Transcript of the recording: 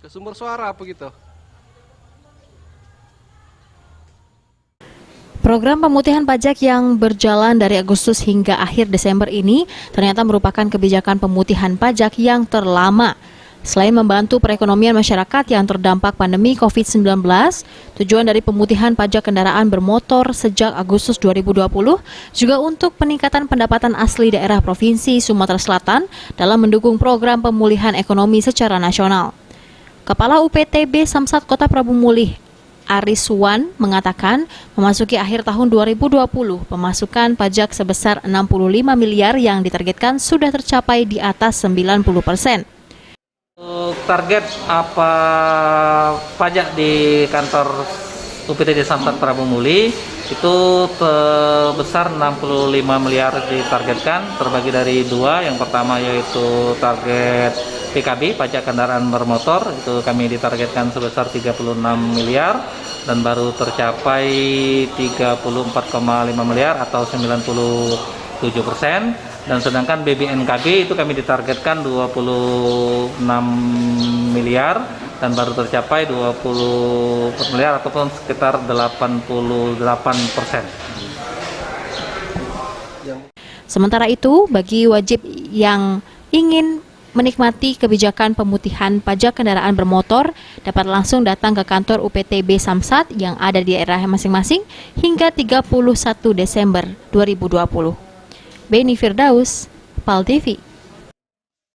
ke sumber suara begitu. Program pemutihan pajak yang berjalan dari Agustus hingga akhir Desember ini ternyata merupakan kebijakan pemutihan pajak yang terlama. Selain membantu perekonomian masyarakat yang terdampak pandemi COVID-19, tujuan dari pemutihan pajak kendaraan bermotor sejak Agustus 2020 juga untuk peningkatan pendapatan asli daerah Provinsi Sumatera Selatan dalam mendukung program pemulihan ekonomi secara nasional. Kepala UPTB Samsat Kota Prabu Mulih, Ariswan, mengatakan memasuki akhir tahun 2020, pemasukan pajak sebesar 65 miliar yang ditargetkan sudah tercapai di atas 90%. Target apa pajak di kantor UPTD Samsat Prabu Mulih itu sebesar 65 miliar ditargetkan, terbagi dari dua. Yang pertama yaitu target PKB, pajak kendaraan bermotor, itu kami ditargetkan sebesar 36 miliar dan baru tercapai 34,5 miliar atau 97%. Dan sedangkan BBNKB itu kami ditargetkan 26 miliar dan baru tercapai 20 miliar ataupun sekitar 88%. Sementara itu, bagi wajib yang ingin menikmati kebijakan pemutihan pajak kendaraan bermotor dapat langsung datang ke kantor UPTB Samsat yang ada di daerah masing-masing hingga 31 Desember 2020. Beni Firdaus, PAL TV.